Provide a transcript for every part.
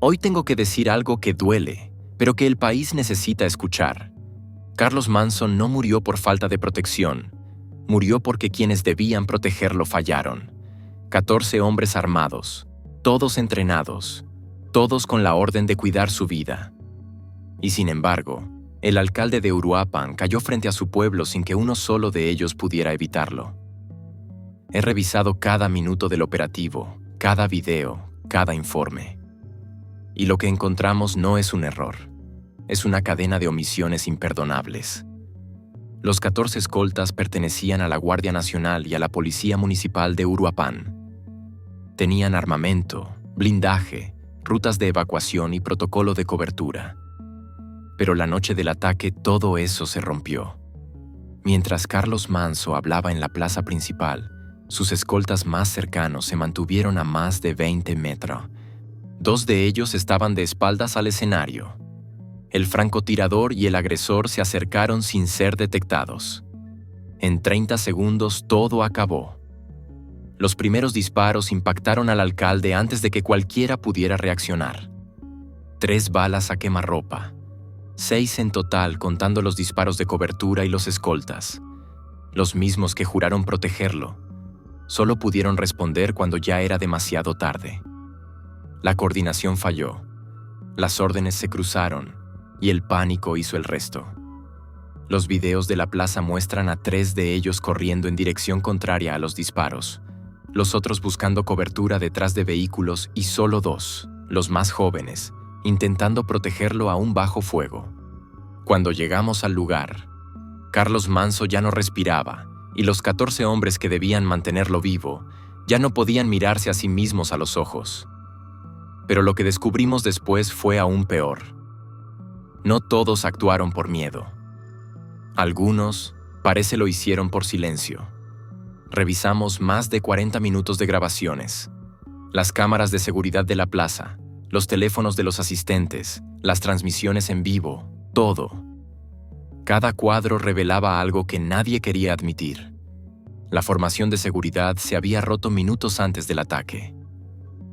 Hoy tengo que decir algo que duele, pero que el país necesita escuchar. Carlos Manson no murió por falta de protección. Murió porque quienes debían protegerlo fallaron. 14 hombres armados, todos entrenados, todos con la orden de cuidar su vida. Y sin embargo, el alcalde de Uruapan cayó frente a su pueblo sin que uno solo de ellos pudiera evitarlo. He revisado cada minuto del operativo, cada video, cada informe. Y lo que encontramos no es un error. Es una cadena de omisiones imperdonables. Los 14 escoltas pertenecían a la Guardia Nacional y a la Policía Municipal de Uruapan. Tenían armamento, blindaje, rutas de evacuación y protocolo de cobertura. Pero la noche del ataque todo eso se rompió. Mientras Carlos Manson hablaba en la plaza principal, sus escoltas más cercanos se mantuvieron a más de 20 metros. 2 de ellos estaban de espaldas al escenario. El francotirador y el agresor se acercaron sin ser detectados. En 30 segundos todo acabó. Los primeros disparos impactaron al alcalde antes de que cualquiera pudiera reaccionar. 3 balas a quemarropa. 6 en total contando los disparos de cobertura y los escoltas. Los mismos que juraron protegerlo. Solo pudieron responder cuando ya era demasiado tarde. La coordinación falló. Las órdenes se cruzaron y el pánico hizo el resto. Los videos de la plaza muestran a 3 de ellos corriendo en dirección contraria a los disparos, los otros buscando cobertura detrás de vehículos y solo 2, los más jóvenes, intentando protegerlo aún bajo fuego. Cuando llegamos al lugar, Carlos Manson ya no respiraba y los 14 hombres que debían mantenerlo vivo ya no podían mirarse a sí mismos a los ojos. Pero lo que descubrimos después fue aún peor. No todos actuaron por miedo. Algunos, parece lo hicieron por silencio. Revisamos más de 40 minutos de grabaciones. Las cámaras de seguridad de la plaza, los teléfonos de los asistentes, las transmisiones en vivo, todo. Cada cuadro revelaba algo que nadie quería admitir. La formación de seguridad se había roto minutos antes del ataque.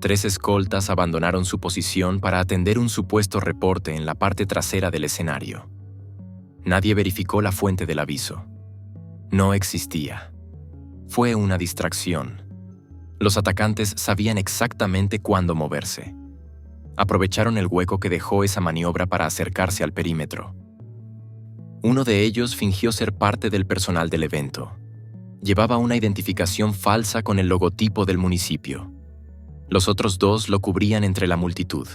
3 escoltas abandonaron su posición para atender un supuesto reporte en la parte trasera del escenario. Nadie verificó la fuente del aviso. No existía. Fue una distracción. Los atacantes sabían exactamente cuándo moverse. Aprovecharon el hueco que dejó esa maniobra para acercarse al perímetro. Uno de ellos fingió ser parte del personal del evento. Llevaba una identificación falsa con el logotipo del municipio. Los otros 2 lo cubrían entre la multitud.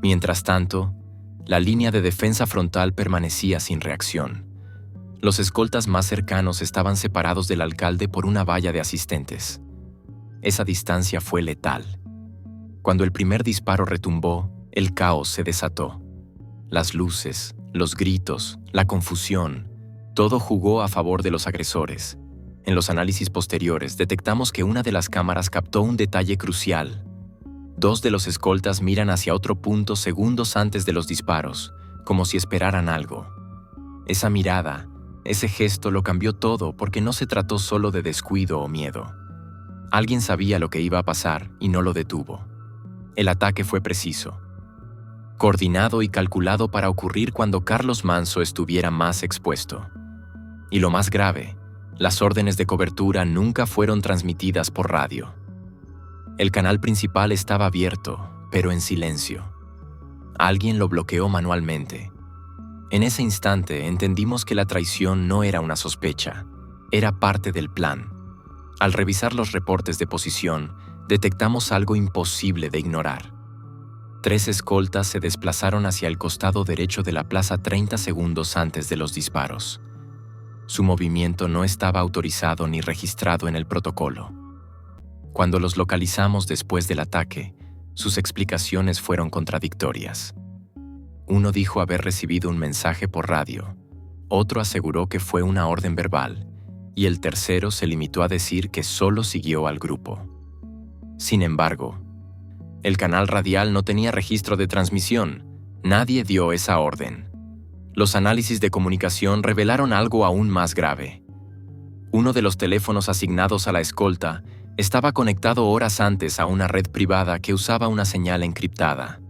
Mientras tanto, la línea de defensa frontal permanecía sin reacción. Los escoltas más cercanos estaban separados del alcalde por una valla de asistentes. Esa distancia fue letal. Cuando el primer disparo retumbó, el caos se desató. Las luces, los gritos, la confusión, todo jugó a favor de los agresores. En los análisis posteriores detectamos que una de las cámaras captó un detalle crucial. 2 de los escoltas miran hacia otro punto segundos antes de los disparos, como si esperaran algo. Esa mirada, ese gesto lo cambió todo porque no se trató solo de descuido o miedo. Alguien sabía lo que iba a pasar y no lo detuvo. El ataque fue preciso, coordinado y calculado para ocurrir cuando Carlos Manson estuviera más expuesto. Y lo más grave, las órdenes de cobertura nunca fueron transmitidas por radio. El canal principal estaba abierto, pero en silencio. Alguien lo bloqueó manualmente. En ese instante entendimos que la traición no era una sospecha, era parte del plan. Al revisar los reportes de posición, detectamos algo imposible de ignorar. 3 escoltas se desplazaron hacia el costado derecho de la plaza 30 segundos antes de los disparos. Su movimiento no estaba autorizado ni registrado en el protocolo. Cuando los localizamos después del ataque, sus explicaciones fueron contradictorias. Uno dijo haber recibido un mensaje por radio, otro aseguró que fue una orden verbal, y el tercero se limitó a decir que solo siguió al grupo. Sin embargo, el canal radial no tenía registro de transmisión. Nadie dio esa orden. Los análisis de comunicación revelaron algo aún más grave. Uno de los teléfonos asignados a la escolta estaba conectado horas antes a una red privada que usaba una señal encriptada.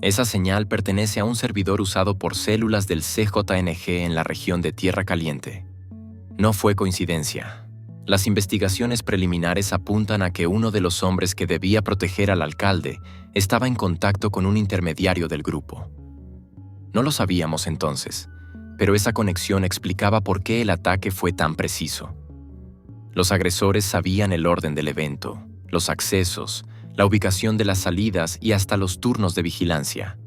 Esa señal pertenece a un servidor usado por células del CJNG en la región de Tierra Caliente. No fue coincidencia. Las investigaciones preliminares apuntan a que uno de los hombres que debía proteger al alcalde estaba en contacto con un intermediario del grupo. No lo sabíamos entonces, pero esa conexión explicaba por qué el ataque fue tan preciso. Los agresores sabían el orden del evento, los accesos, la ubicación de las salidas y hasta los turnos de vigilancia.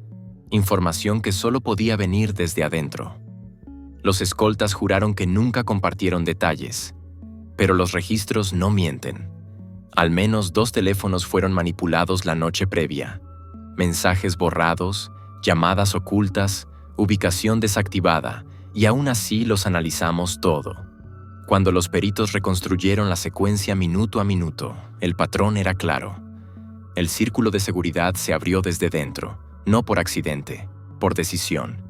Información que solo podía venir desde adentro. Los escoltas juraron que nunca compartieron detalles, pero los registros no mienten. Al menos 2 teléfonos fueron manipulados la noche previa. Mensajes borrados, llamadas ocultas, ubicación desactivada, y aún así los analizamos todo. Cuando los peritos reconstruyeron la secuencia minuto a minuto, el patrón era claro. El círculo de seguridad se abrió desde dentro, no por accidente, por decisión,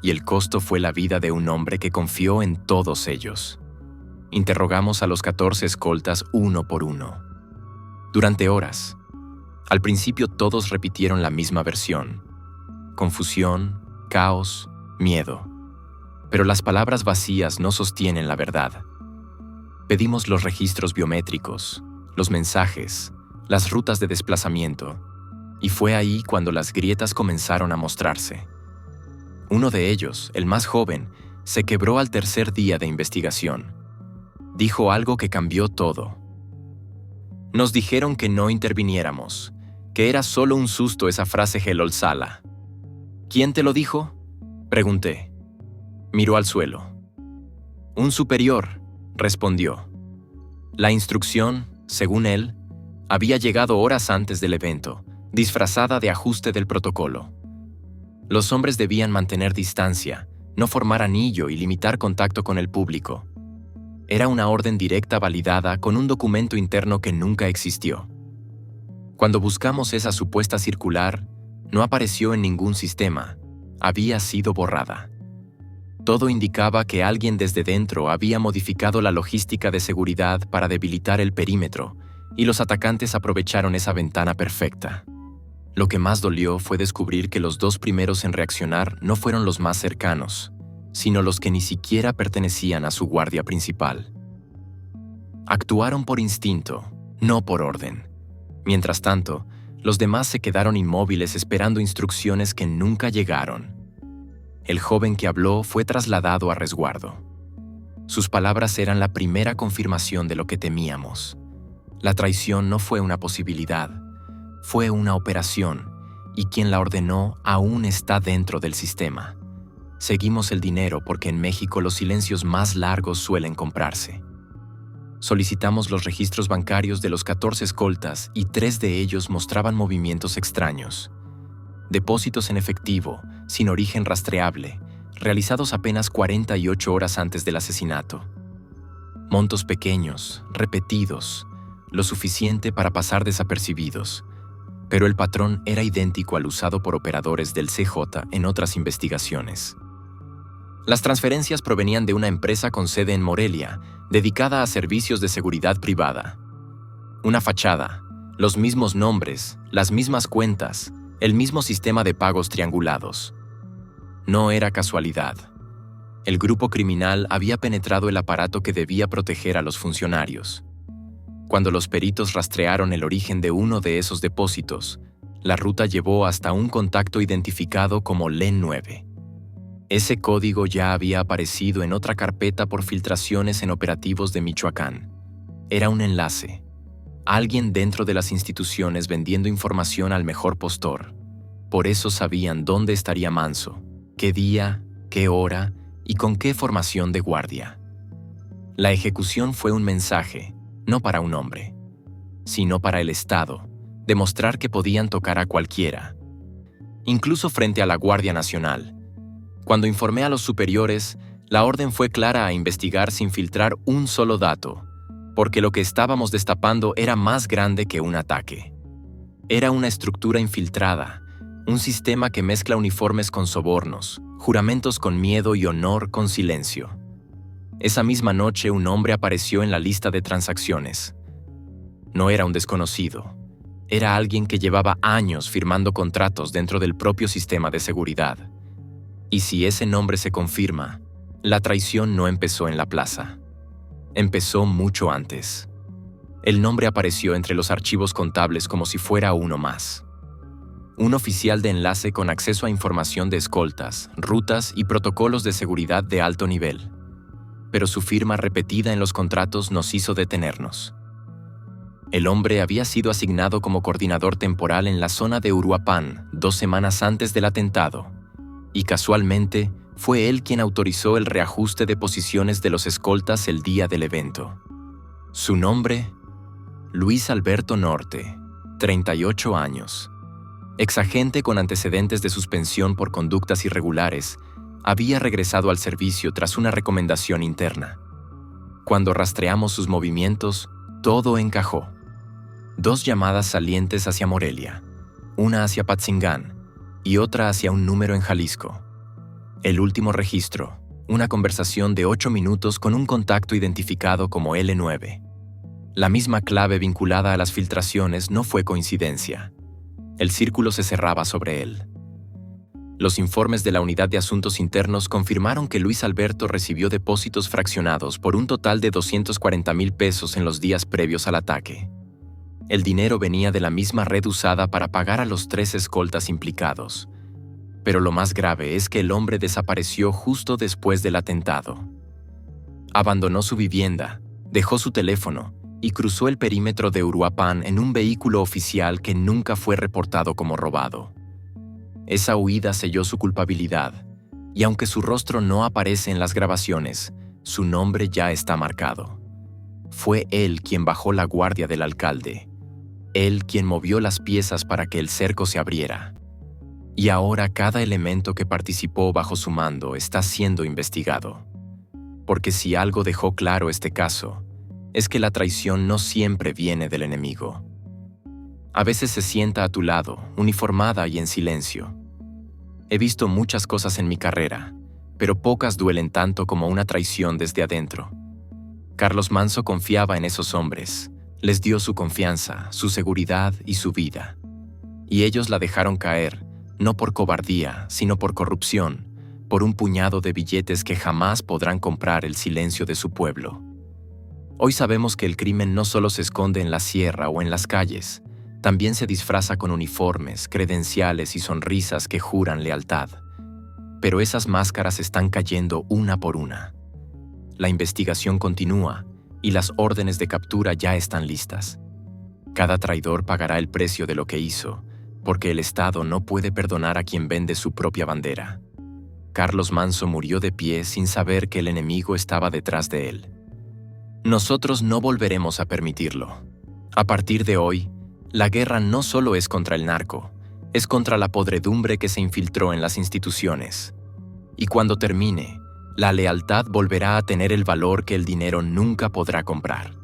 y el costo fue la vida de un hombre que confió en todos ellos. Interrogamos a los 14 escoltas uno por uno. Durante horas. Al principio todos repitieron la misma versión. Confusión, caos, miedo. Pero las palabras vacías no sostienen la verdad. Pedimos los registros biométricos, los mensajes, las rutas de desplazamiento, y fue ahí cuando las grietas comenzaron a mostrarse. Uno de ellos, el más joven, se quebró al tercer día de investigación. Dijo algo que cambió todo. Nos dijeron que no interviniéramos, que era solo un susto esa frase Gelolsala. ¿Quién te lo dijo? Pregunté. Miró al suelo. Un superior, respondió. La instrucción, según él, había llegado horas antes del evento, disfrazada de ajuste del protocolo. Los hombres debían mantener distancia, no formar anillo y limitar contacto con el público. Era una orden directa validada con un documento interno que nunca existió. Cuando buscamos esa supuesta circular, no apareció en ningún sistema, había sido borrada. Todo indicaba que alguien desde dentro había modificado la logística de seguridad para debilitar el perímetro, y los atacantes aprovecharon esa ventana perfecta. Lo que más dolió fue descubrir que los 2 primeros en reaccionar no fueron los más cercanos, sino los que ni siquiera pertenecían a su guardia principal. Actuaron por instinto, no por orden. Mientras tanto, los demás se quedaron inmóviles esperando instrucciones que nunca llegaron. El joven que habló fue trasladado a resguardo. Sus palabras eran la primera confirmación de lo que temíamos. La traición no fue una posibilidad, fue una operación, y quien la ordenó aún está dentro del sistema. Seguimos el dinero porque en México los silencios más largos suelen comprarse. Solicitamos los registros bancarios de los 14 escoltas y 3 de ellos mostraban movimientos extraños. Depósitos en efectivo, sin origen rastreable, realizados apenas 48 horas antes del asesinato. Montos pequeños, repetidos, lo suficiente para pasar desapercibidos, pero el patrón era idéntico al usado por operadores del CJ en otras investigaciones. Las transferencias provenían de una empresa con sede en Morelia, dedicada a servicios de seguridad privada. Una fachada, los mismos nombres, las mismas cuentas, el mismo sistema de pagos triangulados. No era casualidad. El grupo criminal había penetrado el aparato que debía proteger a los funcionarios. Cuando los peritos rastrearon el origen de uno de esos depósitos, la ruta llevó hasta un contacto identificado como LEN 9. Ese código ya había aparecido en otra carpeta por filtraciones en operativos de Michoacán. Era un enlace. Alguien dentro de las instituciones vendiendo información al mejor postor. Por eso sabían dónde estaría Manso, qué día, qué hora y con qué formación de guardia. La ejecución fue un mensaje, no para un hombre, sino para el Estado, demostrar que podían tocar a cualquiera, incluso frente a la Guardia Nacional. Cuando informé a los superiores, la orden fue clara a investigar sin filtrar un solo dato, porque lo que estábamos destapando era más grande que un ataque. Era una estructura infiltrada, un sistema que mezcla uniformes con sobornos, juramentos con miedo y honor con silencio. Esa misma noche un hombre apareció en la lista de transacciones. No era un desconocido, Era alguien que llevaba años firmando contratos dentro del propio sistema de seguridad. Y si ese nombre se confirma, la traición no empezó en la plaza. Empezó mucho antes. El nombre apareció entre los archivos contables como si fuera uno más. Un oficial de enlace con acceso a información de escoltas, rutas y protocolos de seguridad de alto nivel. Pero su firma repetida en los contratos nos hizo detenernos. El hombre había sido asignado como coordinador temporal en la zona de Uruapan 2 semanas antes del atentado, y casualmente fue él quien autorizó el reajuste de posiciones de los escoltas el día del evento. Su nombre, Luis Alberto Norte, 38 años. Exagente con antecedentes de suspensión por conductas irregulares, había regresado al servicio tras una recomendación interna. Cuando rastreamos sus movimientos, todo encajó. 2 llamadas salientes hacia Morelia, una hacia Patzingán y otra hacia un número en Jalisco. El último registro, una conversación de 8 minutos con un contacto identificado como L9. La misma clave vinculada a las filtraciones no fue coincidencia. El círculo se cerraba sobre él. Los informes de la Unidad de Asuntos Internos confirmaron que Luis Alberto recibió depósitos fraccionados por un total de 240,000 pesos en los días previos al ataque. El dinero venía de la misma red usada para pagar a los 3 escoltas implicados. Pero lo más grave es que el hombre desapareció justo después del atentado. Abandonó su vivienda, dejó su teléfono y cruzó el perímetro de Uruapan en un vehículo oficial que nunca fue reportado como robado. Esa huida selló su culpabilidad, y aunque su rostro no aparece en las grabaciones, su nombre ya está marcado. Fue él quien bajó la guardia del alcalde, él quien movió las piezas para que el cerco se abriera. Y ahora cada elemento que participó bajo su mando está siendo investigado. Porque si algo dejó claro este caso, es que la traición no siempre viene del enemigo. A veces se sienta a tu lado, uniformada y en silencio. He visto muchas cosas en mi carrera, pero pocas duelen tanto como una traición desde adentro. Carlos Manso confiaba en esos hombres, les dio su confianza, su seguridad y su vida. Y ellos la dejaron caer, no por cobardía, sino por corrupción, por un puñado de billetes que jamás podrán comprar el silencio de su pueblo. Hoy sabemos que el crimen no solo se esconde en la sierra o en las calles, también se disfraza con uniformes, credenciales y sonrisas que juran lealtad. Pero esas máscaras están cayendo una por una. La investigación continúa y las órdenes de captura ya están listas. Cada traidor pagará el precio de lo que hizo, porque el Estado no puede perdonar a quien vende su propia bandera. Carlos Manso murió de pie sin saber que el enemigo estaba detrás de él. Nosotros no volveremos a permitirlo. A partir de hoy, la guerra no solo es contra el narco, es contra la podredumbre que se infiltró en las instituciones. Y cuando termine, la lealtad volverá a tener el valor que el dinero nunca podrá comprar.